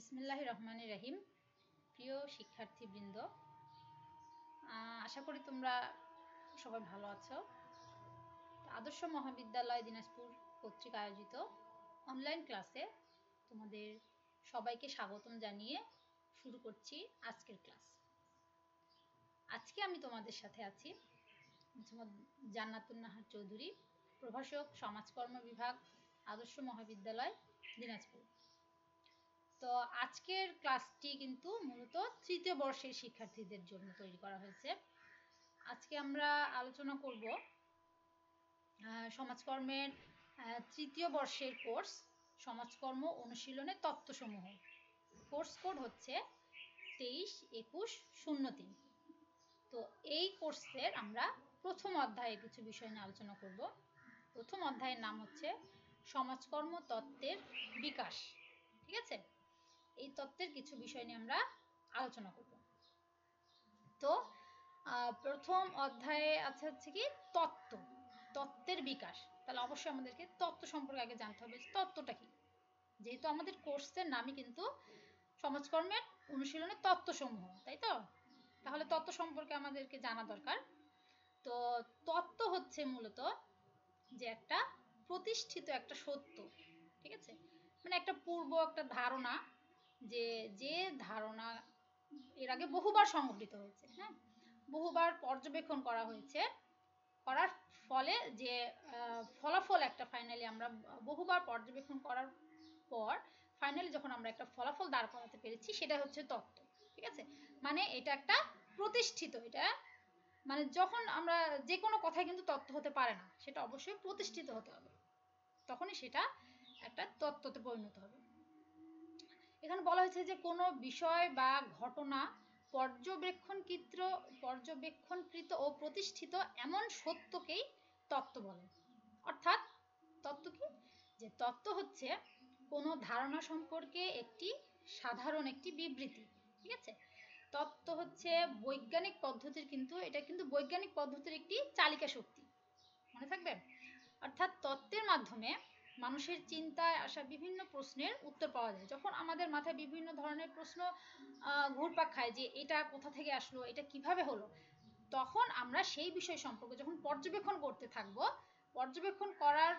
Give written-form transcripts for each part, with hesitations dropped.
বিসমিল্লাহির রহমানির রহিম। প্রিয় শিক্ষার্থীবৃন্দ, আশা করি তোমরা সবাই ভালো আছো। আদর্শ মহাবিদ্যালয় দিনাজপুর কর্তৃক আয়োজিত অনলাইন ক্লাসে তোমাদের সবাইকে স্বাগতম জানিয়ে শুরু করছি আজকের ক্লাস। আজকে আমি তোমাদের সাথে আছি জান্নাতুন নাহার চৌধুরী, প্রভাষক, সমাজকর্ম বিভাগ, আদর্শ মহাবিদ্যালয় দিনাজপুর। তো আজকের ক্লাসটি কিন্তু মূলত তৃতীয় বর্ষের শিক্ষার্থীদের জন্য তৈরি করা হয়েছে। আজকে আমরা আলোচনা করব সমাজকর্মের তৃতীয় বর্ষের কোর্স সমাজকর্ম অনুশীলনের তত্ত্বসমূহ। কোর্স কোড হচ্ছে 23-21-03। তো এই কোর্সের আমরা প্রথম অধ্যায়ে কিছু বিষয় নিয়ে আলোচনা করব। প্রথম অধ্যায়ের নাম হচ্ছে সমাজকর্ম তত্ত্বের বিকাশ। ঠিক আছে, এই তত্ত্বের কিছু বিষয় নিয়ে আমরা আলোচনা করব। তো প্রথম অধ্যায়ে আছে হচ্ছে কি তত্ত্বের বিকাশ। তাহলে অবশ্যই আমাদেরকে তত্ত্ব সম্পর্কে আগে জানতে হবে তত্ত্বটা কি। যেহেতু আমাদের কোর্সের নামই কিন্তু সমাজকর্মের অনুশীলনের তত্ত্বসমূহ, তাই তো? তাহলে তত্ত্ব সম্পর্কে আমাদেরকে জানা দরকার। তো তত্ত্ব হচ্ছে মূলত যে একটা প্রতিষ্ঠিত একটা সত্য, ঠিক আছে, মানে একটা একটা ধারণা, যে ধারণা এর আগে বহুবার সংঘটিত হয়েছে, হ্যাঁ, বহুবার পর্যবেক্ষণ করা হয়েছে, করার ফলে যে ফলাফল একটা ফাইনালি আমরা বহুবার পর্যবেক্ষণ করার পর ফাইনালি যখন আমরা একটা ফলাফল দাঁড় করাতে পেরেছি, সেটা হচ্ছে তত্ত্ব। ঠিক আছে, মানে এটা একটা প্রতিষ্ঠিত, এটা মানে যখন আমরা যে কোনো কথাই কিন্তু তত্ত্ব হতে পারে না, সেটা অবশ্যই প্রতিষ্ঠিত হতে হবে, তখনই সেটা একটা তত্ত্বতে পরিণত হবে। এখানে বলা হয়েছে যে কোনো বিষয় বা ঘটনা পর্যবেক্ষণকৃত ও প্রতিষ্ঠিত এমন সত্যকেই তত্ত্ব বলে। অর্থাৎ তত্ত্ব কি? যে তত্ত্ব হচ্ছে কোনো ধারণা সম্পর্কে একটি সাধারণ একটি বিবৃতি। ঠিক আছে, তত্ত্ব হচ্ছে বৈজ্ঞানিক পদ্ধতির, কিন্তু এটা কিন্তু বৈজ্ঞানিক পদ্ধতির একটি চালিকা শক্তি, মনে থাকবে। অর্থাৎ তত্ত্বের মাধ্যমে মানুষের চিন্তায় আসা বিভিন্ন প্রশ্নের উত্তর পাওয়া যায়। যখন আমাদের মাথায় বিভিন্ন ধরনের প্রশ্ন ঘুরপাক খায় যে এটা কোথা থেকে আসলো, এটা কিভাবে হলো, তখন আমরা সেই বিষয় সম্পর্কে যখন পর্যবেক্ষণ করতে থাকব, পর্যবেক্ষণ করার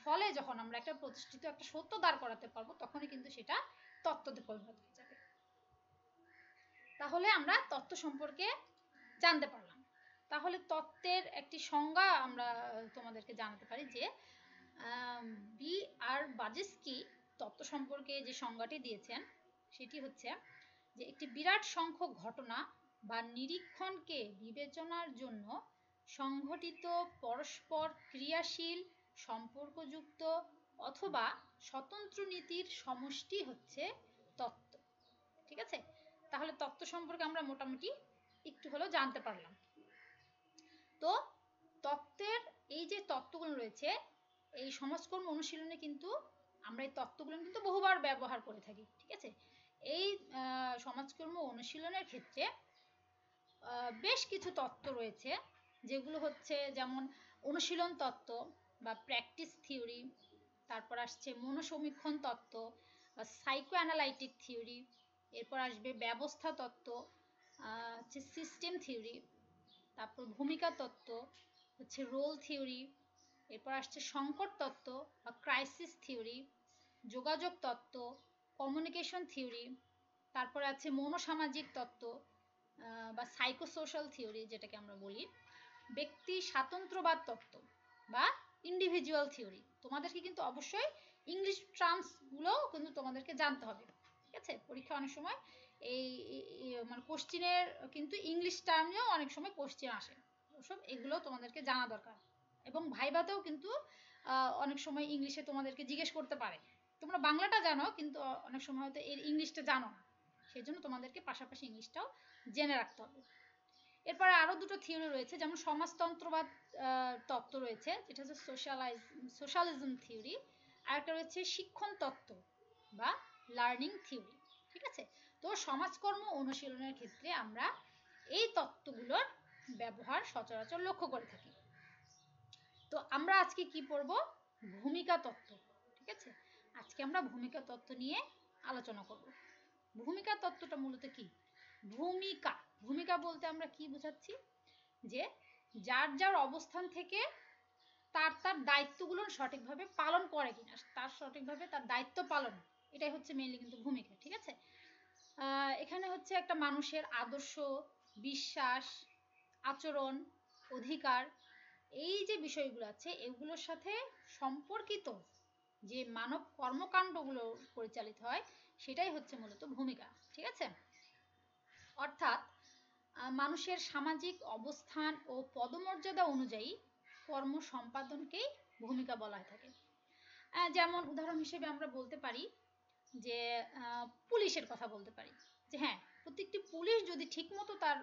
ফলে যখন আমরা একটা প্রতিষ্ঠিত একটা সত্য দাঁড় করাতে পারবো, তখনই কিন্তু সেটা তত্ত্বতে পরিণত হয়ে যাবে। তাহলে আমরা তত্ত্ব সম্পর্কে জানতে পারলাম। তাহলে তত্ত্বের একটি সংজ্ঞা আমরা তোমাদেরকে জানাতে পারি যে B.R. বাজেস্কি তত্ত্ব সম্পর্কে যে সংজ্ঞাটি দিয়েছেন, সেটি হচ্ছে যে একটি বিরাট সংখ্যক ঘটনা বা নিরীক্ষণকে বিবেচনার জন্য সংঘটিত পরস্পর ক্রিয়াশীল, সম্পর্কযুক্ত অথবা স্বতন্ত্র নীতির সমষ্টি হচ্ছে তত্ত্ব। ঠিক আছে, তাহলে তত্ত্ব সম্পর্কে আমরা মোটামুটি একটু হলেও জানতে পারলাম। তো তত্ত্বের এই যে তত্ত্বগুলো রয়েছে, এই সমাজকর্ম অনুশীলনে কিন্তু আমরা এই তত্ত্বগুলো কিন্তু বহুবার ব্যবহার করে থাকি। ঠিক আছে, এই সমাজকর্ম অনুশীলনের ক্ষেত্রে বেশ কিছু তত্ত্ব রয়েছে, যেগুলো হচ্ছে যেমন অনুশীলন তত্ত্ব বা প্র্যাকটিস থিওরি, তারপর আসছে মনোসমীক্ষণ তত্ত্ব বা সাইকো অ্যানালাইটিক থিওরি, এরপর আসবে ব্যবস্থা তত্ত্ব, হচ্ছে সিস্টেম থিওরি, তারপর ভূমিকা তত্ত্ব, হচ্ছে রোল থিওরি, এরপর আসছে সংকট তত্ত্ব বা ক্রাইসিস থিওরি, যোগাযোগ তত্ত্ব, কমিউনিকেশন থিওরি, তারপরে আছে মনোসামাজিক তত্ত্ব বা সাইকোসোশ্যাল থিওরি, যেটাকে আমরা বলি ব্যক্তি স্বাতন্ত্র্যবাদ তত্ত্ব বা ইন্ডিভিজুয়াল থিওরি। তোমাদেরকে কিন্তু অবশ্যই ইংলিশ টার্মসগুলো কিন্তু তোমাদেরকে জানতে হবে। ঠিক আছে, পরীক্ষা অনেক সময় এই মানে কোশ্চিনের কিন্তু ইংলিশ টার্ম নিয়েও অনেক সময় কোশ্চিন আসে, ওসব এগুলো তোমাদেরকে জানা দরকার। এবং ভাইভাতেও কিন্তু অনেক সময় ইংলিশে তোমাদেরকে জিজ্ঞেস করতে পারে। তোমরা বাংলাটা জানো, কিন্তু অনেক সময় হয়তো এর ইংলিশটা জানো না, সেই জন্য তোমাদেরকে পাশাপাশি ইংলিশটাও জেনে রাখতে হবে। এরপরে আরও দুটো থিওরি রয়েছে, যেমন সমাজতন্ত্রবাদ তত্ত্ব রয়েছে, যেটা হচ্ছে সোশ্যালিজম থিওরি, আর একটা রয়েছে শিক্ষণ তত্ত্ব বা লার্নিং থিওরি। ঠিক আছে, তো সমাজকর্ম অনুশীলনের ক্ষেত্রে আমরা এই তত্ত্বগুলোর ব্যবহার সচরাচর লক্ষ্য করে থাকি। তো আমরা আজকে কি পড়ব? ভূমিকা তত্ত্ব। ঠিক আছে, আজকে আমরা ভূমিকা তত্ত্ব নিয়ে আলোচনা করব। ভূমিকা তত্ত্বটা মূলত কি? ভূমিকা, ভূমিকা বলতে আমরা কি বোঝাচ্ছি, যে যার যার অবস্থান থেকে তার তার দায়িত্বগুলো সঠিকভাবে পালন করে কিনা, তার সঠিকভাবে তার দায়িত্ব পালন, এটাই হচ্ছে মেইনলি কিন্তু ভূমিকা। ঠিক আছে, এখানে হচ্ছে একটা মানুষের আদর্শ, বিশ্বাস, আচরণ, অধিকার, এই যে বিষয়গুলো আছে এগুলোর সাথে সম্পর্কিত যে মানব কর্মকাণ্ডগুলো পরিচালিত হয় সেটাই হচ্ছে মূলত ভূমিকা। ঠিক আছে, অর্থাৎ মানুষের সামাজিক অবস্থান ও পদমর্যাদা অনুযায়ী কর্ম সম্পাদনকেই ভূমিকা বলা হয়ে থাকে। যেমন উদাহরণ হিসেবে আমরা বলতে পারি যে পুলিশের কথা বলতে পারি, যে হ্যাঁ, প্রত্যেকটি পুলিশ যদি ঠিকমতো তার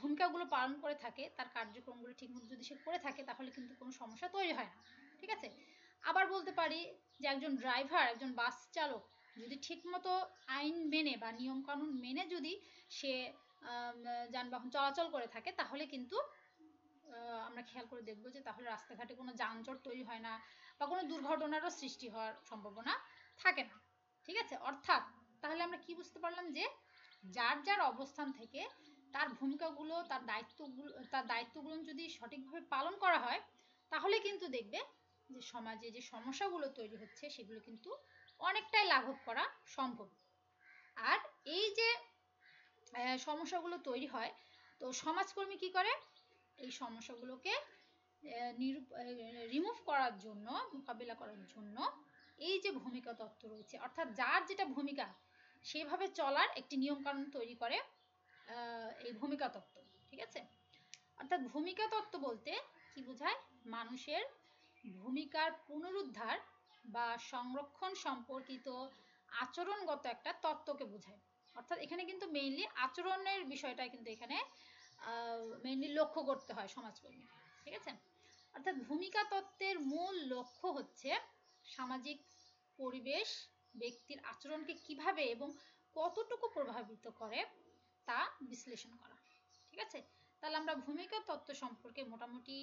ভূমিকাগুলো পালন করে থাকে, তার কার্যক্রমগুলো ঠিকমতো যদি সে করে থাকে, তাহলে কিন্তু কোনো সমস্যা তৈরি হয় না। ঠিক আছে, আবার বলতে পারি যে একজন ড্রাইভার, একজন বাস চালক যদি ঠিকমতো আইন মেনে বা নিয়মকানুন মেনে যদি সে যানবাহন চলাচল করে থাকে, তাহলে কিন্তু আমরা খেয়াল করে দেখব যে তাহলে রাস্তাঘাটে কোনো যানজট তৈরি হয় না বা কোনো দুর্ঘটনারও সৃষ্টি হওয়ার সম্ভাবনা থাকে না। ঠিক আছে, অর্থাৎ তাহলে আমরা কি বুঝতে পারলাম, যে যার যার অবস্থান থেকে তার ভূমিকাগুলো, তার দায়িত্বগুলো যদি সঠিকভাবে পালন করা হয়, তাহলে কিন্তু দেখবে যে সমাজে যে সমস্যাগুলো তৈরি হচ্ছে সেগুলো কিন্তু অনেকটাই লাঘব করা সম্ভব। আর এই যে সমস্যাগুলো তৈরি হয়, তো সমাজকর্মী কি করে, এই সমস্যাগুলোকে রিমুভ করার জন্য, মোকাবিলা করার জন্য এই যে ভূমিকা তত্ত্ব রয়েছে, অর্থাৎ যার যেটা ভূমিকা সেভাবে চলার একটি নিয়মকানুন তৈরি করে এই ভূমিকা তত্ত্ব। ঠিক আছে, অর্থাৎ ভূমিকা তত্ত্ব বলতে কি বোঝায়, মানুষের ভূমিকার পুনরুদ্ধার বা সংরক্ষণ সম্পর্কিত আচরণগত একটা তত্ত্বকে বোঝায়। অর্থাৎ এখানে কিন্তু মেইনলি আচরণের বিষয়টা কিন্তু এখানে মেইনলি লক্ষ্য করতে হয় সমাজকর্মী। ঠিক আছে, অর্থাৎ ভূমিকা তত্ত্বের মূল লক্ষ্য হচ্ছে সামাজিক পরিবেশ ব্যক্তির আচরণকে কিভাবে এবং কতটুকু প্রভাবিত করে তা বিশ্লেষণ করা। ঠিক আছে, তাহলে আমরা ভূমিকা তত্ত্ব সম্পর্কে মোটামুটি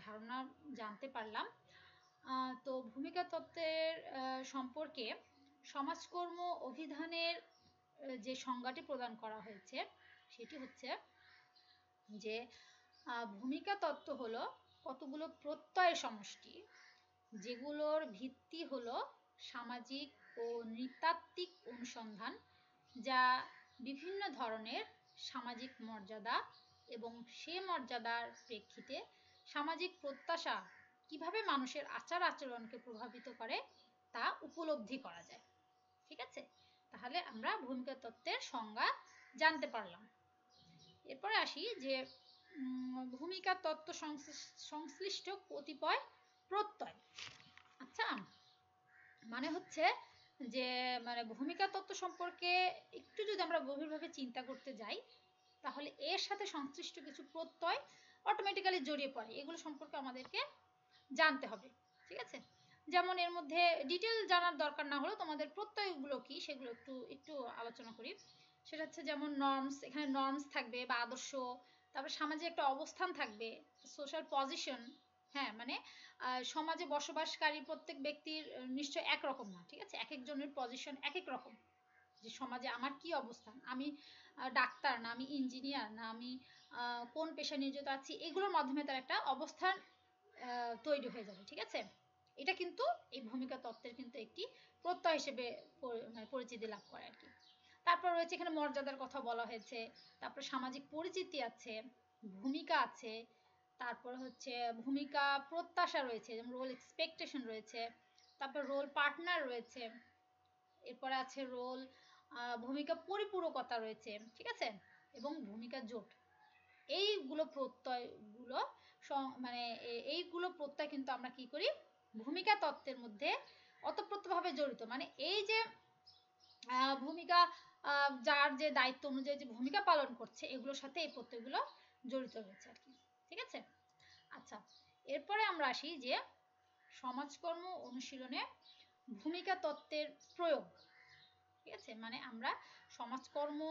ধারণা জানতে পারলাম। তো ভূমিকা তত্ত্বের সম্পর্কে সমাজকর্ম অভিধানের যে সংজ্ঞাটি প্রদান করা হয়েছে সেটি হচ্ছে যে ভূমিকা তত্ত্ব হলো কতগুলো প্রত্যয়ের সমষ্টি, যেগুলোর ভিত্তি হলো সামাজিক ও নৃতাত্ত্বিক অনুসন্ধান, যা বিভিন্ন ধরনের সামাজিক মর্যাদা এবং সে মর্যাদার প্রেক্ষিতে সামাজিক প্রত্যাশা কিভাবে মানুষের আচার আচরণকে প্রভাবিত করে তা উপলব্ধি করা যায়। ঠিক আছে, তাহলে আমরা ভূমিকা তত্ত্বের সংজ্ঞা জানতে পারলাম। এরপরে আসি যে ভূমিকা তত্ত্ব সংশ্লিষ্ট কতিপয় প্রত্যয়। আচ্ছা, মানে হচ্ছে যে মানে ভূমিকা তত্ত্ব সম্পর্কে একটু যদি আমরা গভীরভাবে চিন্তা করতে যাই, তাহলে এর সাথে সংশ্লিষ্ট কিছু প্রত্যয় অটোমেটিক্যালি জড়িয়ে পড়ে, এগুলো সম্পর্কে আমাদেরকে জানতে হবে। ঠিক আছে, যেমন এর মধ্যে ডিটেল জানার দরকার না হলেও তোমাদের প্রত্যয়গুলো কি সেগুলো একটু একটু আলোচনা করি। সেটা হচ্ছে যেমন নর্মস, এখানে নর্মস থাকবে বা আদর্শ, তারপর সামাজিক একটা অবস্থান থাকবে, সোশ্যাল পজিশন। হ্যাঁ, মানে সমাজে বসবাসকারী প্রত্যেক ব্যক্তির নিশ্চয় একরকম না। ঠিক আছে, এক একজনের পজিশন এক এক রকম, যে সমাজে আমার কি অবস্থান, আমি ডাক্তার না আমি ইঞ্জিনিয়ার না আমি কোন পেশায় নিয়োজিত আছি, এগুলোর মাধ্যমে তার একটা অবস্থান তৈরি হয়ে যাবে। ঠিক আছে, এটা কিন্তু এই ভূমিকা তত্ত্বের কিন্তু একটি প্রত্যয় হিসেবে পরিচিতি লাভ করে আর কি। তারপর রয়েছে এখানে মর্যাদার কথা বলা হয়েছে, তারপর সামাজিক পরিচিতি আছে, ভূমিকা আছে, তারপর হচ্ছে ভূমিকা প্রত্যাশা রয়েছে, যেমন রোল এক্সপেকটেশন রয়েছে, তারপর রোল পার্টনার রয়েছে, এরপরে আছে রোল ভূমিকা পরিপূরকতা রয়েছে। ঠিক আছে, এবং ভূমিকা জোট, এইগুলো প্রত্যয়গুলো মানে এইগুলো প্রত্যয় কিন্তু আমরা কি করি, ভূমিকা তত্ত্বের মধ্যে ওতপ্রোতভাবে জড়িত। মানে এই যে ভূমিকা যার যে দায়িত্ব অনুযায়ী যে ভূমিকা পালন করছে এগুলোর সাথে এই প্রত্যয়গুলো জড়িত রয়েছে আর কি। ঠিক আছে, আচ্ছা, এরপরে আমরা আসি যে সমাজকর্ম অনুশীলনে ভূমিকা তত্ত্বের প্রয়োগ। ঠিক আছে, মানে আমরা সমাজকর্ম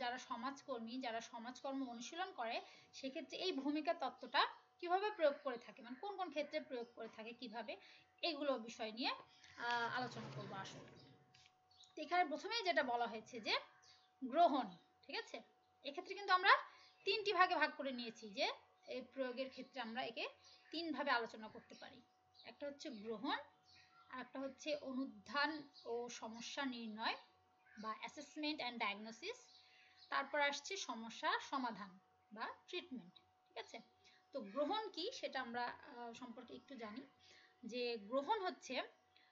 যারা সমাজকর্মী, যারা সমাজকর্ম অনুশীলন করে, সেক্ষেত্রে এই ভূমিকা তত্ত্বটা কিভাবে প্রয়োগ করে থাকে, মানে কোন কোন ক্ষেত্রে প্রয়োগ করে থাকে কিভাবে, এইগুলো বিষয় নিয়ে আলোচনা করবো আসলে। এখানে প্রথমেই যেটা বলা হয়েছে যে গ্রহণ, ঠিক আছে। এক্ষেত্রে কিন্তু আমরা 3টি ভাগে ভাগ করে নিয়েছি, যে এই প্রয়োগের ক্ষেত্রে আমরা একে 3 ভাবে আলোচনা করতে পারি। একটা হচ্ছে গ্রহণ, আর একটা হচ্ছে অনুধান ও সমস্যা নির্ণয় বা অ্যাসেসমেন্ট অ্যান্ড ডায়াগনোসিস, তারপর আসছে সমস্যা সমাধান বা ট্রিটমেন্ট, ঠিক আছে। তো গ্রহণ কি সেটা আমরা সম্পর্কে একটু জানি। যে গ্রহণ হচ্ছে,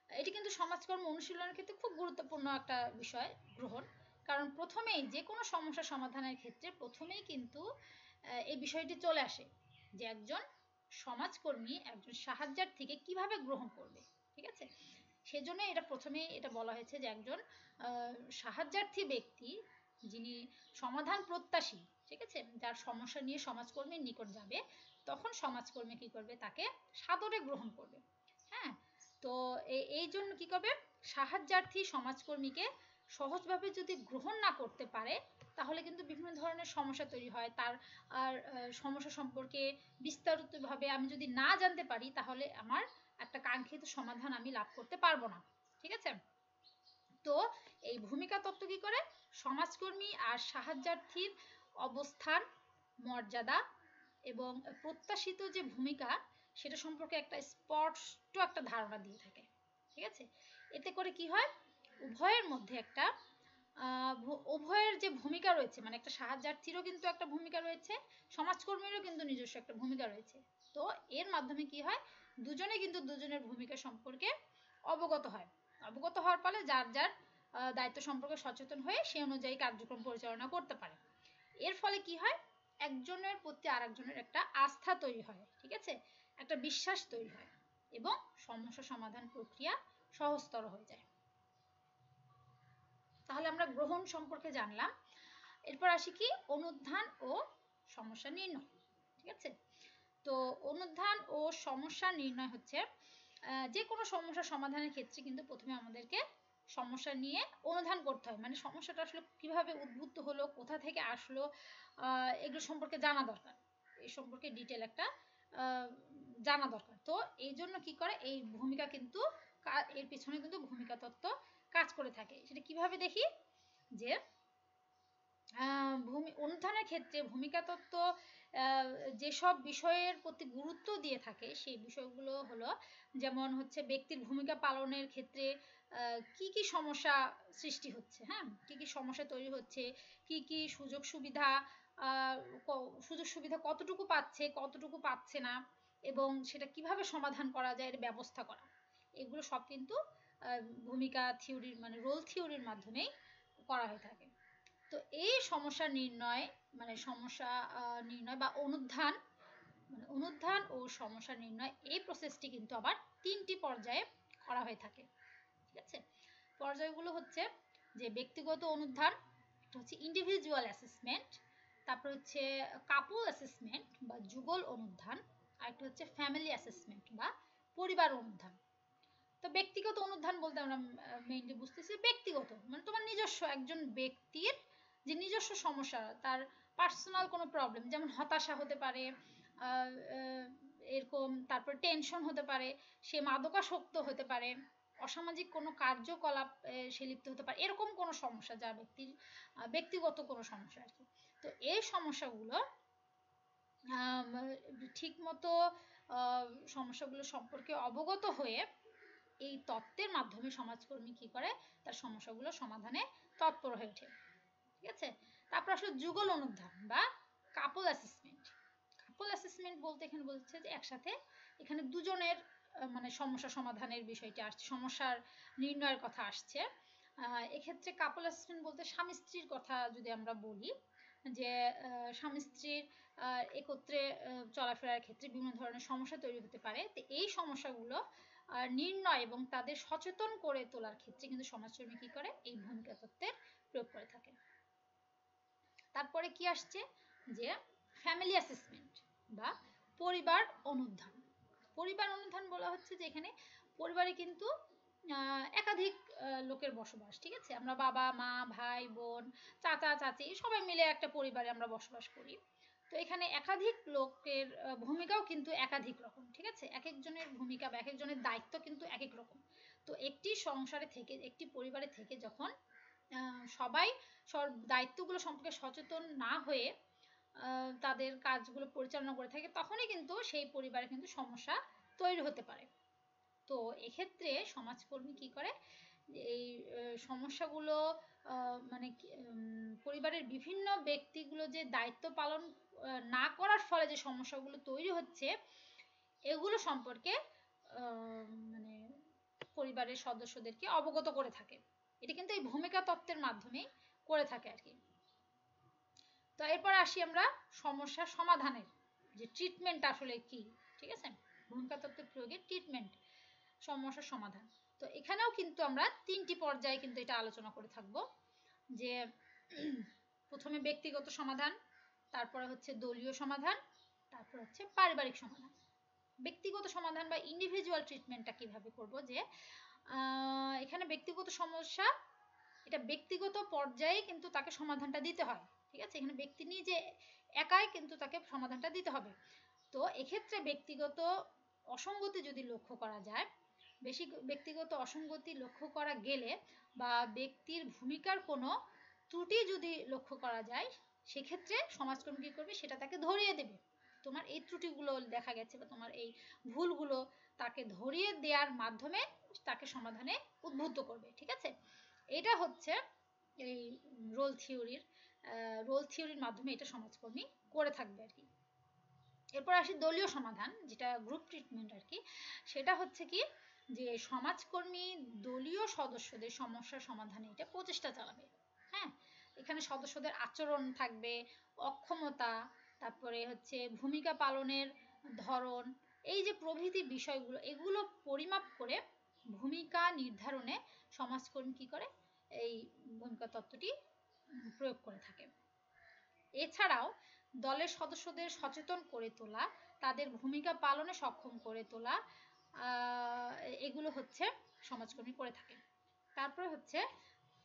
এটি কিন্তু সমাজকর্ম অনুশীলনের ক্ষেত্রে খুব গুরুত্বপূর্ণ একটা বিষয় গ্রহণ। কারণ প্রথমেই যে কোনো সমস্যা সমাধানের ক্ষেত্রে প্রথমেই কিন্তু এই বিষয়টি চলে আসে যে একজন সমাজকর্মী একজন সাহায্যার্থীকে কিভাবে গ্রহণ করবে, ঠিক আছে। সেজন্য এটা প্রথমেই এটা বলা হয়েছে যে একজন সাহায্যার্থী ব্যক্তি যিনি সমাধান প্রত্যাশী, ঠিক আছে, যার সমস্যা নিয়ে সমাজকর্মীর নিকট যাবে, তখন সমাজকর্মী কি করবে, তাকে সাদরে গ্রহণ করবে। হ্যাঁ, তো এই জন্য কি করবে, সাহায্যার্থী সমাজকর্মীকে সহজভাবে যদি গ্রহণ না করতে পারে, তাহলে কিন্তু বিভিন্ন ধরনের সমস্যা তৈরি হয়। তার আর সমস্যা সম্পর্কে বিস্তারিতভাবে আমি যদি না জানতে পারি, তাহলে আমার একটা কাঙ্ক্ষিত সমাধান আমি লাভ করতে পারবো না, ঠিক আছে। তো এই ভূমিকা তত্ত্ব কি করে, সমাজকর্মী আর সাহায্যার্থীর অবস্থান, মর্যাদা এবং প্রত্যাশিত যে ভূমিকা সেটা সম্পর্কে একটা স্পষ্ট একটা ধারণা দিয়ে থাকে, ঠিক আছে। এতে করে কি হয়, উভয়ের মধ্যে একটা উভয়ের যে ভূমিকা রয়েছে, মানে একটা সাহায্যার্থীরও কিন্তু একটা ভূমিকা রয়েছে, সমাজকর্মীরও কিন্তু নিজস্ব একটা ভূমিকা রয়েছে। তো এর মাধ্যমে কি হয়, দুজনে কিন্তু দুজনের ভূমিকা সম্পর্কে অবগত হয়। অবগত হওয়ার ফলে যার যার দায়িত্ব সম্পর্কে সচেতন হয়ে সে অনুযায়ী কার্যক্রম পরিচালনা করতে পারে। এর ফলে কি হয়, একজনের প্রতি আরেকজনের একটা আস্থা তৈরি হয়, ঠিক আছে, একটা বিশ্বাস তৈরি হয় এবং সমস্যা সমাধান প্রক্রিয়া সহজতর হয়ে যায়। তাহলে আমরা গ্রহণ সম্পর্কে জানলাম। এরপর আসি কি, অনুধান ও সমস্যা নির্ণয়, ঠিক আছে। তো অনুধান ও সমস্যা নির্ণয় হচ্ছে যে কোনো সমস্যা সমাধানের ক্ষেত্রে কিন্তু প্রথমে আমাদেরকে সমস্যা নিয়ে অনুধান করতে হয়, মানে সমস্যাটা আসলে কিভাবে উদ্ভূত হলো, কোথা থেকে আসলো, এগুলো সম্পর্কে জানা দরকার, এই সম্পর্কে ডিটেল একটা জানা দরকার। তো এই জন্য কি করে, এই ভূমিকা কিন্তু এর পিছনে কিন্তু ভূমিকা তত্ত্ব কাজ করে থাকে। সেটা কিভাবে দেখি, যে অনুধানের ক্ষেত্রে ভূমিকা তত্ত্ব যেসব বিষয়ের প্রতি গুরুত্ব দিয়ে থাকে সেই বিষয়গুলো হলো, যেমন হচ্ছে ব্যক্তির ভূমিকা পালনের ক্ষেত্রে কি কি সমস্যা সৃষ্টি হচ্ছে, হ্যাঁ, কি কি সমস্যা তৈরি হচ্ছে, কি কি সুযোগ সুবিধা, সুযোগ সুবিধা কতটুকু পাচ্ছে কতটুকু পাচ্ছে না, এবং সেটা কিভাবে সমাধান করা যায় এর ব্যবস্থা করা, এগুলো সব কিন্তু ভূমিকা থিওরির মানে রোল থিওরির মাধ্যমেই করা হয়ে থাকে। তো এই সমস্যা নির্ণয় মানে সমস্যা নির্ণয় বা অনুধান, মানে অনুধান ও সমস্যা নির্ণয়, এই প্রসেসটি কিন্তু আবার 3টি পর্যায়ে করা হয়ে থাকে, ঠিক আছে। পর্যায়গুলো হচ্ছে যে ব্যক্তিগত অনুধান, একটা হচ্ছে ইন্ডিভিজুয়াল অ্যাসেসমেন্ট, তারপর হচ্ছে কাপল অ্যাসেসমেন্ট বা যুগল অনুধান, আর একটা হচ্ছে ফ্যামিলি অ্যাসেসমেন্ট বা পরিবার অনুধান। তো ব্যক্তিগত অনুধান বলতে আমরা মেইনলি বুঝতেছি ব্যক্তিগত, মানে তোমার নিজস্ব একজন ব্যক্তির যে নিজস্ব সমস্যা, তার পার্সোনাল কোনো প্রবলেম, যেমন হতাশা হতে পারে, এরকম, তারপর টেনশন হতে পারে, সে মাদকাসক্ত হতে পারে, অসামাজিক কোনো কার্যকলাপ সে লিপ্ত হতে পারে, এরকম কোনো সমস্যা যা ব্যক্তির ব্যক্তিগত কোনো সমস্যা আর কি। তো এই সমস্যাগুলো ঠিক মতো সমস্যাগুলো সম্পর্কে অবগত হয়ে এই তত্ত্বের মাধ্যমে সমাজকর্মী কি করে, তার সমস্যাগুলো সমাধানে তৎপর হয়ে ওঠে, ঠিক আছে। তারপর আসলে যুগল অনুধান বা কাপল অ্যাসেসমেন্ট। কাপল অ্যাসেসমেন্ট বলতে এখানে বলছে যে একসাথে এখানে দুজনের মানে সমস্যা সমাধানের বিষয়টি আসছে, সমস্যার নির্ণয়ের কথা আসছে। এক্ষেত্রে কাপল অ্যাসেসমেন্ট বলতে স্বামী স্ত্রীর কথা যদি আমরা বলি, যে স্বামী স্ত্রীর একত্রে চলাফেরার ক্ষেত্রে বিভিন্ন ধরনের সমস্যা তৈরি হতে পারে। তো এই সমস্যাগুলো নির্ণয় এবং তাদের সচেতন করে তোলার ক্ষেত্রে কিন্তু সমাজকর্মী কি করে, এই ভূমিকা তত্ত্বের প্রয়োগ করে থাকে। তারপরে কি আসছে, যে ফ্যামিলি অ্যাসেসমেন্ট বা পরিবার অনুধান। পরিবার অনুধান বলা হচ্ছে যে এখানে পরিবারে কিন্তু একাধিক লোকের বসবাস, ঠিক আছে, আমরা বাবা মা ভাই বোন চাচা চাচি সবাই মিলে একটা পরিবারে আমরা বসবাস করি। তো এখানে একাধিক লোকের ভূমিকাও কিন্তু একাধিক রকম, ঠিক আছে, এক একজনের ভূমিকা বা এক একজনের দায়িত্ব কিন্তু এক এক রকম। তো একটি সংসারে থেকে, একটি পরিবারে থেকে যখন সবাই দায়িত্বগুলো সম্পর্কে সচেতন না হয়ে তাদের কাজগুলো পরিচালনা করে থাকে, তখনই কিন্তু সেই পরিবারে কিন্তু সমস্যা তৈরি হতে পারে। তো এক্ষেত্রে সমাজকর্মী কি করে, এই সমস্যাগুলো মানে পরিবারের বিভিন্ন ব্যক্তিগুলো যে দায়িত্ব পালন না করার ফলে যে সমস্যাগুলো তৈরি হচ্ছে, এগুলো সম্পর্কে মানে পরিবারের সদস্যদেরকে অবগত করে থাকে। এটা কিন্তু এই ভূমিকা তত্ত্বের মাধ্যমেই করে থাকে আর কি। তো এরপর আসি আমরা সমস্যার সমাধানের যে ট্রিটমেন্ট আসলে কি, ঠিক আছে, ভূমিকা তত্ত্বের প্রয়োগের ট্রিটমেন্ট, সমস্যার সমাধান। তো এখানেও কিন্তু আমরা 3টি পর্যায়ে কিন্তু এটা আলোচনা করে থাকব, যে প্রথমে ব্যক্তিগত সমাধান, তারপরে হচ্ছে দলীয় সমাধান, তারপর হচ্ছে পারিবারিক সমাধান। ব্যক্তিগত সমাধান বা ইন্ডিভিজুয়াল ট্রিটমেন্টটা কিভাবে করব, যে এখানে ব্যক্তিগত সমস্যা, এটা ব্যক্তিগত পর্যায়ে কিন্তু তাকে সমাধানটা দিতে হয়, ঠিক আছে, এখানে ব্যক্তি নিয়ে যে একাই কিন্তু তাকে সমাধানটা দিতে হবে। তো এক্ষেত্রে ব্যক্তিগত অসঙ্গতি যদি লক্ষ্য করা যায়, বেশি ব্যক্তিগত অসঙ্গতি লক্ষ্য করা গেলে বা ব্যক্তির ভূমিকার কোনো ত্রুটি যদি লক্ষ্য করা যায়, সেক্ষেত্রে সমাজকর্মী কী করবে, সেটা তাকে ধরিয়ে দেবে। তোমার এই ত্রুটিগুলো দেখা গেছে বা তোমার এই ভুলগুলো তাকে ধরিয়ে দেওয়ার মাধ্যমে তাকে সমাধানে উদ্বুদ্ধ করবে, ঠিক আছে। এটা হচ্ছে এই রোল থিওরির মাধ্যমে এটা সমাজকর্মী করে থাকবে আর কি। এরপর আসি দলীয় সমাধান, যেটা গ্রুপ ট্রিটমেন্ট আর কি। সেটা হচ্ছে কি, যে সমাজকর্মী দলীয় সদস্যদের সমস্যার সমাধানে এটা প্রচেষ্টা চালাবে। হ্যাঁ, এখানে সদস্যদের আচরণ থাকবে, অক্ষমতা, তারপরে হচ্ছে ভূমিকা পালনের ধরন, এই যে প্রভৃতি বিষয়গুলো, এগুলো পরিমাপ করে ভূমিকা নির্ধারণে সমাজকর্মী কি করে, এই ভূমিকা তত্ত্বটি প্রয়োগ করে থাকে। এছাড়াও দলের সদস্যদের সচেতন করে তোলা, তাদের ভূমিকা পালনে সক্ষম করে তোলা, এগুলো হচ্ছে সমাজকর্মী করে থাকে। তারপরে হচ্ছে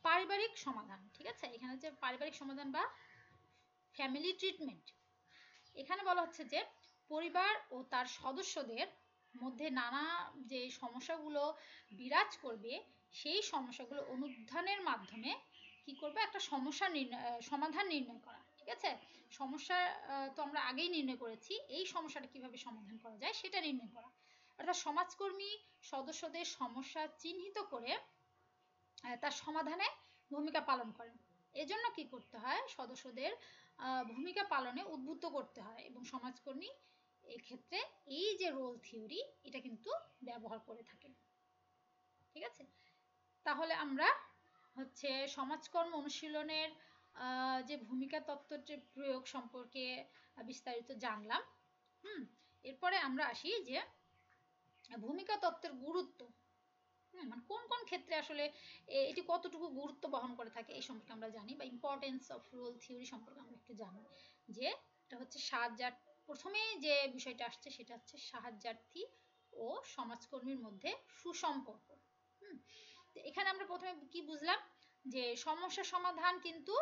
পারিবারিক সমাধান, ঠিক আছে, এখানে হচ্ছে পারিবারিক সমাধান বা ফ্যামিলি ট্রিটমেন্ট। এখানে বলা হচ্ছে যে পরিবার ও তার সদস্যদের মধ্যে নানা যে সমস্যাগুলো বিরাজ করবে, সেই সমস্যাগুলো অনুধানের মাধ্যমে কি করবে, একটা সমস্যা সমাধান নির্ণয় করা, ঠিক আছে। সমস্যা তো আমরা আগেই নির্ণয় করেছি, এই সমস্যাটা কিভাবে সমাধান করা যায় সেটা নির্ণয় করা। অর্থাৎ সমাজকর্মী সদস্যদের সমস্যা চিহ্নিত করে তার সমাধানে ভূমিকা পালন করেন। এজন্য কি করতে হয়, সদস্যদের ভূমিকা পালনে উদ্বুদ্ধ করতে হয়, এবং সমাজকর্মী এক্ষেত্রে এই যে রোল থিওরি, এটা কিন্তু ব্যবহার করে থাকে, ঠিক আছে। তাহলে আমরা হচ্ছে সমাজকর্ম অনুশীলনের যে ভূমিকা তত্ত্বের যে প্রয়োগ সম্পর্কে বিস্তারিত জানলাম। এরপরে আমরা আসি যে ভূমিকা তত্ত্বের গুরুত্ব, মানে কোন কোন ক্ষেত্রে আসলে এটি কতটুকু গুরুত্ব বহন করে থাকে, এই সম্পর্কে আমরা জানি, বা ইম্পর্টেন্স অফ রোল থিওরি সম্পর্কে আমরা একটু জানি। যে এটা হচ্ছে প্রথমেই যে বিষয়টা আসছে সেটা হচ্ছে সাহায্যার্থী ও সমাজকর্মীর মধ্যে সুসম্পর্ক। এখানে আমরা প্রথমে কি বুঝলাম, যে সমস্যা সমাধান কিন্তু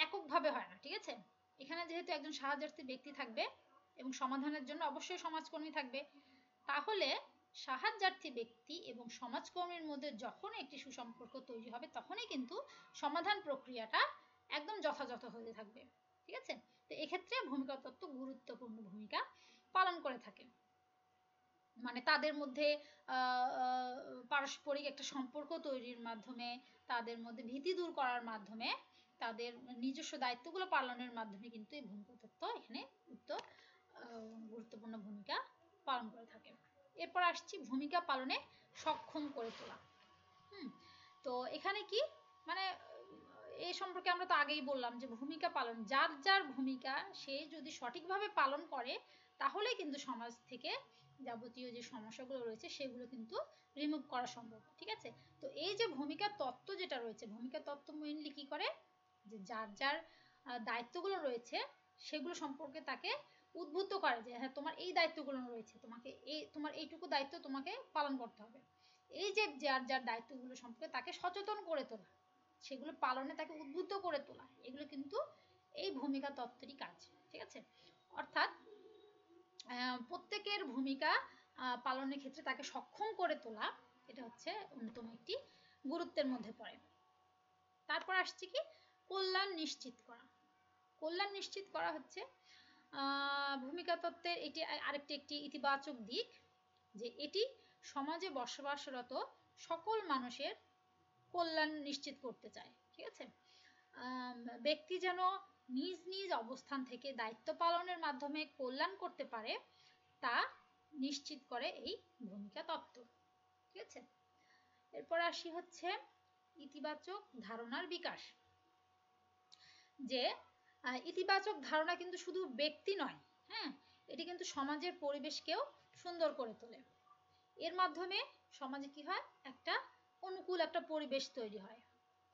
এককভাবে হয় না, ঠিক আছে। এখানে যেহেতু একজন সাহায্যার্থী ব্যক্তি থাকবে এবং সমাধানের জন্য অবশ্যই সমাজকর্মী থাকবে, তাহলে সাহায্যার্থী ব্যক্তি এবং সমাজকর্মীর মধ্যে যখন একটি সুসম্পর্ক তৈরি হবে, তখনই কিন্তু সমাধান প্রক্রিয়াটা একদম যথাযথ হয়ে থাকবে, ঠিক আছে। তো এক্ষেত্রে ভূমিকা তত্ত্ব গুরুত্বপূর্ণ ভূমিকা পালন করে থাকে। মানে তাদের মধ্যে পারস্পরিক একটা সম্পর্ক তৈরির মাধ্যমে, তাদের মধ্যে ভীতি দূর করার মাধ্যমে, তাদের নিজস্ব দায়িত্বগুলো পালনের মাধ্যমে কিন্তু এই ভূমিকা তত্ত্ব এখানে গুরুত্বপূর্ণ ভূমিকা পালন করে থাকে। এরপর আসছি ভূমিকা পালনে সক্ষম করে তোলা। তো এখানে কি, মানে এই সম্পর্কে আমরা তো আগেই বললাম যে ভূমিকা পালন, যার যার ভূমিকা সে যদি সঠিকভাবে পালন করে, তাহলে কিন্তু সমাজ থেকে যাবতীয় যে সমস্যাগুলো রয়েছে সেগুলো কিন্তু রিমুভ করা সম্ভব, ঠিক আছে। তো এই যে ভূমিকা তত্ত্ব যেটা রয়েছে, ভূমিকা তত্ত্ব মেইনলি কি করে, যে যার যার দায়িত্বগুলো রয়েছে সেগুলো সম্পর্কে তাকে উদ্বুদ্ধ করে, যে হ্যাঁ তোমার এই দায়িত্বগুলো রয়েছে, তোমার এইটুকু দায়িত্ব তোমাকে পালন করতে হবে। এই যে যার যার দায়িত্বগুলো সম্পর্কে তাকে সচেতন করে তোলা, সেগুলো পালনে তাকে উদ্বুদ্ধ করে তোলা, এগুলো কিন্তু এই ভূমিকা তত্ত্বেরই কাজ, ঠিক আছে। অর্থাৎ প্রত্যেকের ভূমিকা পালনের ক্ষেত্রে তাকে সক্ষম করে তোলা, এটা হচ্ছে অন্যতম একটি গুরুত্বের মধ্যে পড়ে। তারপর আসছে কি কল্যাণ নিশ্চিত করা। কল্যাণ নিশ্চিত করা হচ্ছে ভূমিকা তত্ত্বের এটি আরেকটি একটি ইতিবাচক দিক, যে এটি সমাজে বসবাসরত সকল মানুষের কল্যাণ নিশ্চিত করতে চায়। ঠিক আছে, ব্যক্তি যেন নিজ নিজ অবস্থান থেকে দায়িত্ব পালনের মাধ্যমে কল্যাণ করতে পারে তা নিশ্চিত করে এই ভূমিকা তত্ত্ব। ঠিক আছে, এরপর আসি হচ্ছে ইতিবাচক ধারণার বিকাশ। যে ইতিবাচক ধারণা কিন্তু শুধু ব্যক্তি নয়, হ্যাঁ, এটি কিন্তু সমাজের পরিবেশকেও সুন্দর করে তোলে। এর মাধ্যমে সমাজে কি হয়, একটা অনুকূল একটা পরিবেশ তৈরি হয়।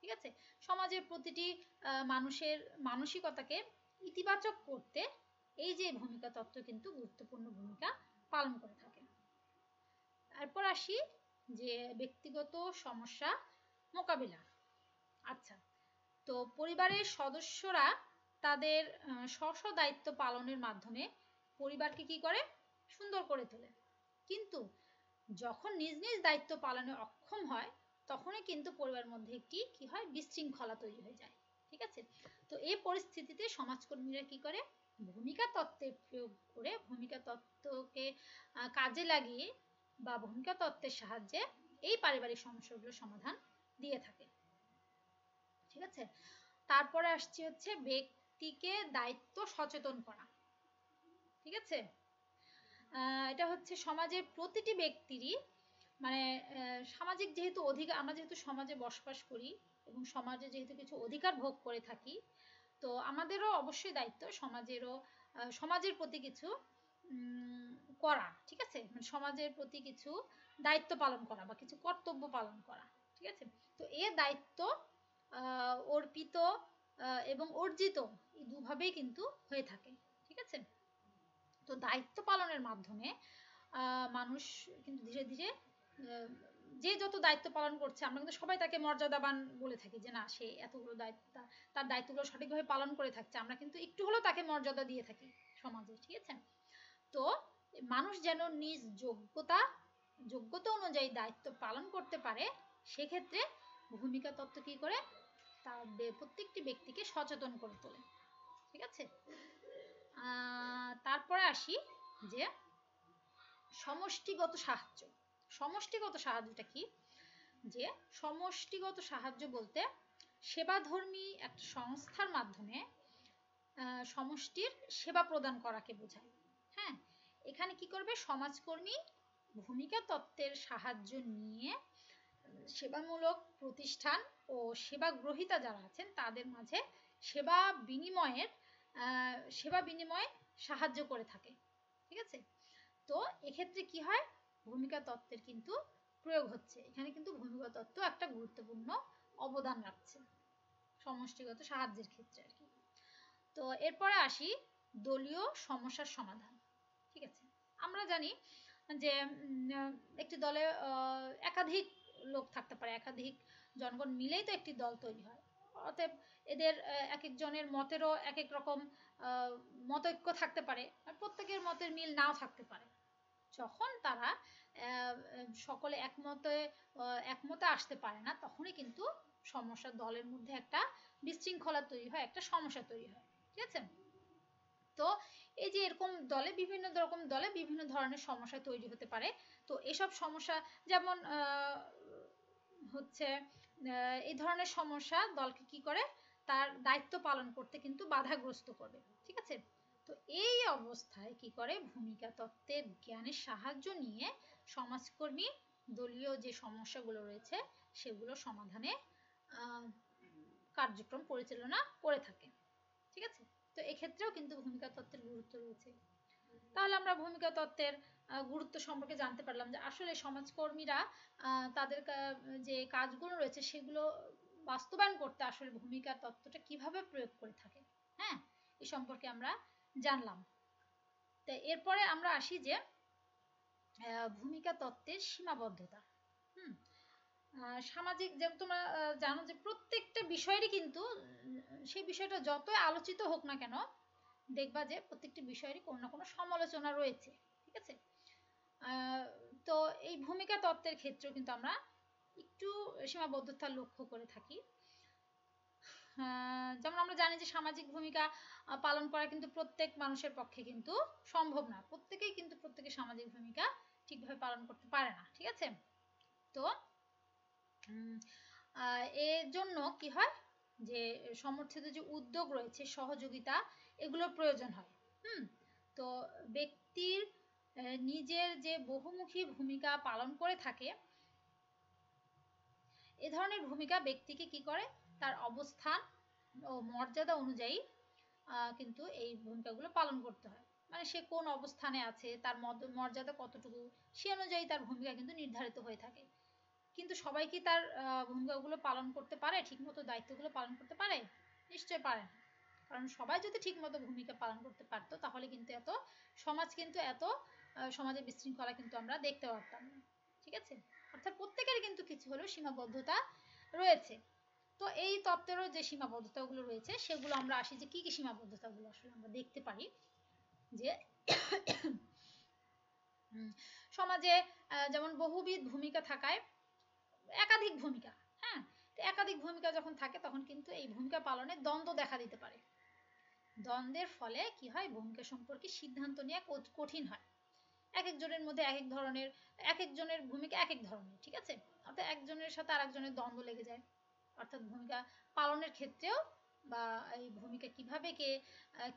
ঠিক আছে, সমাজের প্রতিটি মানুষের মানসিকতাকে ইতিবাচক করতে এই যে ভূমিকা তত্ত্ব কিন্তু গুরুত্বপূর্ণ ভূমিকা পালন করে থাকে। তারপর আসি যে ব্যক্তিগত সমস্যা মোকাবিলা। আচ্ছা, তো পরিবারের সদস্যরা তাদের স্ব দায়িত্ব পালনের মাধ্যমে পরিবারকে কি করে, সুন্দর করে তোলে। কিন্তু যখন নিজ নিজ দায়িত্ব পালনে অক্ষম হয় তখনই কিন্তু পরিবারের মধ্যে একটি কি হয়, বিশৃঙ্খলা তৈরি হয়ে যায়। ঠিক আছে, তো এই পরিস্থিতিতে সমাজকর্মীরা কি করে, ভূমিকা তত্ত্বের প্রয়োগ করে ভূমিকা তত্ত্বকে কাজে লাগিয়ে বা ভূমিকা তত্ত্বের সাহায্যে এই পারিবারিক সমস্যাগুলো সমাধান দিয়ে থাকে। ঠিক আছে, তারপরে আসছে হচ্ছে ব্যক্তিকে দায়িত্ব সচেতন করা। ঠিক আছে, এটা হচ্ছে সমাজের প্রতিটি ব্যক্তিরই মানে সামাজিক যেহেতু অধিকার, আমরা যেহেতু সমাজে বসবাস করি এবং সমাজে যেহেতু কিছু অধিকার ভোগ করে থাকি, তো আমাদেরও অবশ্যই দায়িত্ব সমাজেরও সমাজের প্রতি কিছু করা। ঠিক আছে, মানে সমাজের প্রতি কিছু দায়িত্ব পালন করা বা কিছু কর্তব্য পালন করা। ঠিক আছে, তো এর দায়িত্ব অর্পিত এবং অর্জিত এই দুভাবেই কিন্তু হয়ে থাকে। ঠিক আছে, তো দায়িত্ব পালনের মাধ্যমে মানুষ কিন্তু ধীরে ধীরে যে যত দায়িত্ব পালন করছে আমরা কিন্তু সবাই তাকে মর্যাদাবান বলে থাকি, যে না সে এতগুলো দায়িত্ব, তার দায়িত্বগুলো সঠিকভাবে পালন করে থাকছে, আমরা কিন্তু একটু হলেও তাকে মর্যাদা দিয়ে থাকি সমাজে। ঠিক আছে, তো মানুষ যেন নিজ যোগ্যতা অনুযায়ী দায়িত্ব পালন করতে পারে, সেক্ষেত্রে ভূমিকা তত্ত্ব কি করে, তাদের প্রত্যেকটি ব্যক্তিকে সচেতন করে তোলে। ঠিক আছে, তারপরে আসি যে সমষ্টিগত সাহায্য। সমষ্টিগত সাহায্যটা কি, যে সমষ্টিগত সাহায্য বলতে সেবাধর্মী একটা সংস্থার মাধ্যমে সমষ্টির সেবা প্রদান করাকে বোঝায়। হ্যাঁ, এখানে কি করবে, সমাজকর্মী ভূমিকা তত্ত্বের সাহায্য নিয়ে সেবামূলক প্রতিষ্ঠান ও সেবা গ্রহীতা যারা আছেন তাদের মাঝে সেবা বিনিময়ে সাহায্য করে থাকে। ঠিক আছে, তো এক্ষেত্রে কি হয়, ভূমিকা তত্ত্বের কিন্তু প্রয়োগ হচ্ছে, এখানে কিন্তু ভূমিকা তত্ত্ব একটা গুরুত্বপূর্ণ অবদান রাখছে সমষ্টিগত সাহায্যের ক্ষেত্রে আর কি। তো এরপরে আসি দলীয় সমস্যার সমাধান। ঠিক আছে, আমরা জানি যে একটি দলে একাধিক লোক থাকতে পারে, একাধিক জনগণ মিলেই তো একটি দল তৈরি হয়। অতএব এদের এক একজনের মতেরও এক এক রকম মতৈক্য থাকতে পারে, আর প্রত্যেকের মতের মিল নাও থাকতে পারে। যখন তারা সকলে একমতে আসতে পারে না, তখনই কিন্তু সমস্যা, দলের মধ্যে একটা বিশৃঙ্খলা তৈরি হয়, একটা সমস্যা তৈরি হয়। ঠিক আছে, তো এই যে এরকম বিভিন্ন রকম দলে বিভিন্ন ধরনের সমস্যা তৈরি হতে পারে। তো এসব সমস্যা যেমন হচ্ছে এই ধরনের সমস্যা দলকে কি করে, তার দায়িত্ব পালন করতে কিন্তু বাধাগ্রস্ত করবে। ঠিক আছে, তো এই অবস্থায় কি করে, ভূমিকা তত্ত্বের জ্ঞানের সাহায্য নিয়ে সমাজকর্মী দলীয় যে সমস্যাগুলো রয়েছে সেগুলো সমাধানে কার্যক্রম পরিচালনা করে থাকে। ঠিক আছে, তো এক্ষেত্রেও কিন্তু ভূমিকা তত্ত্বের গুরুত্ব রয়েছে। তাহলে আমরা ভূমিকা তত্ত্বের গুরুত্ব সম্পর্কে জানতে পারলাম, যে আসলে সমাজকর্মীরা তাদের যে কাজগুলো রয়েছে সেগুলো বাস্তবায়ন করতে আসলে ভূমিকা তত্ত্বটা কিভাবে প্রয়োগ করে থাকে। হ্যাঁ, এই সম্পর্কে আমরা জানলাম। তো এরপরে আমরা আসি যে ভূমিকা তত্ত্বের সীমাবদ্ধতা। সামাজিক, যেমন তোমরা জানো যে প্রত্যেকটা বিষয়েরই কিন্তু সেই বিষয়টা যতই আলোচিত হোক না কেন, দেখবা যে প্রত্যেকটি বিষয়েরই কোনো না কোনো সমালোচনা রয়েছে। ঠিক আছে, তো এই ভূমিকা তত্ত্বের ক্ষেত্রেও কিন্তু আমরা একটু সীমাবদ্ধতা লক্ষ্য করে থাকি। যেমন আমরা জানি যে সামাজিক ভূমিকা পালন করা কিন্তু প্রত্যেক মানুষের পক্ষে কিন্তু সম্ভব না, প্রত্যেকেই কিন্তু প্রত্যেকের সামাজিক ভূমিকা ঠিকভাবে পালন করতে পারে না, ঠিক আছে। তো এর জন্য কি হয় যে সমর্থিত যে উদ্যোগ রয়েছে, সহযোগিতা, এগুলোর প্রয়োজন হয়। তো ব্যক্তির নিজের যে বহুমুখী ভূমিকা পালন করে থাকে, এ ধরনের ভূমিকা ব্যক্তিকে কি করে, তার অবস্থান ও মর্যাদা অনুযায়ী কিন্তু এই ভূমিকাগুলো পালন করতে হয়। মানে সে কোন অবস্থানে আছে, তার মর্যাদা কতটুকু, সে অনুযায়ী তার ভূমিকা কিন্তু নির্ধারিত হয়ে থাকে। কিন্তু সবাই কি তার ভূমিকাগুলো পালন করতে পারে, ঠিকমতো দায়িত্বগুলো পালন করতে পারে? নিশ্চয়ই পারে না। কারণ সবাই যদি ঠিকমতো ভূমিকা পালন করতে পারতো, তাহলে কিন্তু এত সমাজে বিশৃঙ্খলা কিন্তু আমরা দেখতে পারতাম না, ঠিক আছে। অর্থাৎ প্রত্যেকের কিন্তু কিছু হলেও সীমাবদ্ধতা রয়েছে। তো এই তত্ত্বেরও যে সীমাবদ্ধতাগুলো রয়েছে, সেগুলো আমরা আসি যে কি কি সীমাবদ্ধতাগুলো আসলে আমরা দেখতে পারি। যে সমাজে যেমন বহুবিধ ভূমিকা থাকায় একাধিক ভূমিকা, হ্যাঁ, একাধিক ভূমিকা যখন থাকে তখন কিন্তু এই ভূমিকা পালনে দ্বন্দ্ব দেখা দিতে পারে। দ্বন্দ্বের ফলে কি হয়, ভূমিকা সম্পর্কে সিদ্ধান্ত নেওয়া কঠিন হয়। এক একজনের মধ্যে এক একজনের ভূমিকা এক এক ধরনের, ঠিক আছে। অর্থাৎ একজনের সাথে আরেকজনের দ্বন্দ্ব লেগে যায়। অর্থাৎ ভূমিকা পালনের ক্ষেত্রেও বা এই ভূমিকা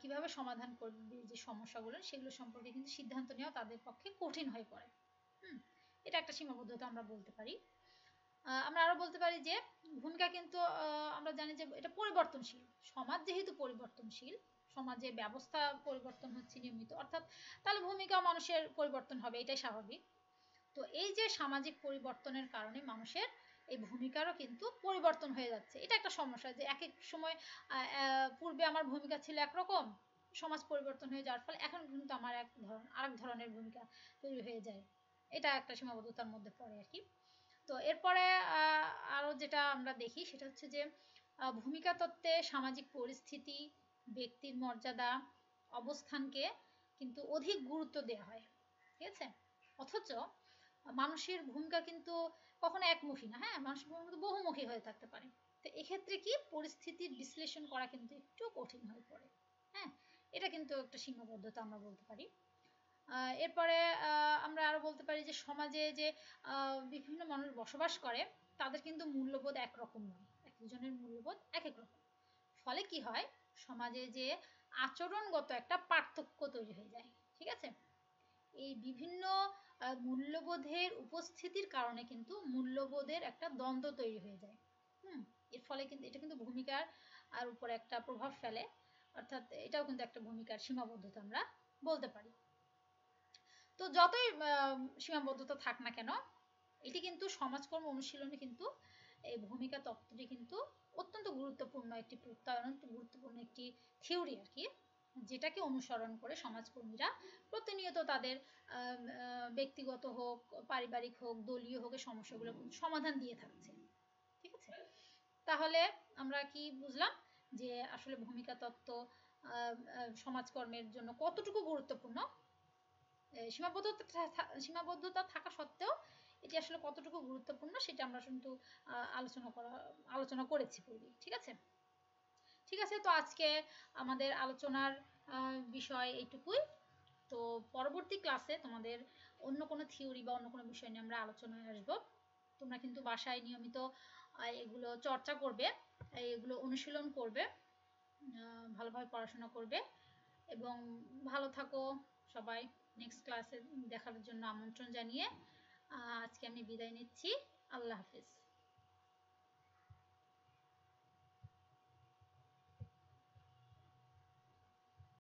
কিভাবে সমাধান করবে যে সমস্যাগুলো, সেগুলো সম্পর্কে কিন্তু সিদ্ধান্ত নেওয়া তাদের পক্ষে কঠিন হয়ে পড়ে। এটা একটা সীমাবদ্ধতা আমরা বলতে পারি। আমরা আরো বলতে পারি যে ভূমিকা কিন্তু আমরা জানি যে এটা পরিবর্তনশীল। সমাজ যেহেতু পরিবর্তনশীল, সমাজে ব্যবস্থা পরিবর্তন হচ্ছে নিয়মিত, অর্থাৎ তাহলে ভূমিকা মানুষের পরিবর্তন হবে, এটাই স্বাভাবিক। তো এই যে সামাজিক পরিবর্তনের কারণে মানুষের এই ভূমিকারও কিন্তু পরিবর্তন হয়ে যাচ্ছে। এটা একটা সমস্যা যে এক এক সময় পূর্বে আমার ভূমিকা ছিল একরকম, সমাজ পরিবর্তন হয়ে যাওয়ার ফলে এখন কিন্তু আমার আরেক ধরনের ভূমিকা তৈরি হয়ে যায়। এটা একটা সীমাবদ্ধতার মধ্যে পড়ে আর কি। তো এরপরে আরো যেটা আমরা দেখি সেটা হচ্ছে যে ভূমিকা তত্ত্বে সামাজিক পরিস্থিতি, ব্যক্তির মর্যাদা, অবস্থানকে কিন্তু অধিক গুরুত্ব দেওয়া হয়, ঠিক আছে। অথচ মানুষের ভূমিকা কিন্তু কখনো একমুখী না, হ্যাঁ, মানুষের ভূমিকা কিন্তু বহুমুখী হয়ে থাকতে পারে। তো এক্ষেত্রে কি পরিস্থিতির বিশ্লেষণ করা কিন্তু একটু কঠিন হয়ে পড়ে, হ্যাঁ, এটা কিন্তু একটা সীমাবদ্ধতা আমরা বলতে পারি। এরপরে আমরা আরো বলতে পারি যে সমাজে যে বিভিন্ন মানুষ বসবাস করে, তাদের কিন্তু মূল্যবোধ একরকম নয়, এক একজনের মূল্যবোধ এক এক রকম। ফলে কি হয়, সমাজে যে আচরণগত একটা পার্থক্য তৈরি হয়ে যায়, ঠিক আছে। এই বিভিন্ন মূল্যবোধের উপস্থিতির কারণে কিন্তু মূল্যবোধের একটা দ্বন্দ্ব তৈরি হয়ে যায়। এর ফলে কিন্তু এটা কিন্তু ভূমিকার আর উপরে একটা প্রভাব ফেলে, অর্থাৎ এটাও কিন্তু একটা ভূমিকার সীমাবদ্ধতা আমরা বলতে পারি। তো যতই সীমাবদ্ধতা থাক না কেন, এটি কিন্তু সমাজকর্ম অনুশীলনে কিন্তু এই ভূমিকা তত্ত্বটি কিন্তু অত্যন্ত গুরুত্বপূর্ণ একটি গুরুত্বপূর্ণ একটি থিওরি আর কি, যেটাকে অনুসরণ করে সমাজকর্মীরা প্রতিনিয়ত তাদের ব্যক্তিগত হোক, পারিবারিক হোক, দলীয় হোক, এই সমস্যাগুলো সমাধান দিয়ে থাকছে, ঠিক আছে। তাহলে আমরা কি বুঝলাম যে আসলে ভূমিকা তত্ত্ব সমাজকর্মের জন্য কতটুকু গুরুত্বপূর্ণ, সীমাবদ্ধতা থাকা সত্ত্বেও এটি আসলে কতটুকু গুরুত্বপূর্ণ সেটা আমরা কিন্তু আলোচনা করেছি পূর্বে, ঠিক আছে। ঠিক আছে, তো আজকে আমাদের আলোচনার বিষয় এইটুকুই। তো পরবর্তী ক্লাসে তোমাদের অন্য কোনো থিওরি বা অন্য কোনো বিষয় নিয়ে আমরা আলোচনায় আসব। তোমরা কিন্তু বাসায় নিয়মিত এগুলো চর্চা করবে, এগুলো অনুশীলন করবে, ভালোভাবে পড়াশোনা করবে এবং ভালো থাকো সবাই। নেক্সট ক্লাসে দেখার জন্য আমন্ত্রণ জানিয়ে আজকে আমি বিদায় নিচ্ছি। আল্লাহ হাফেজ।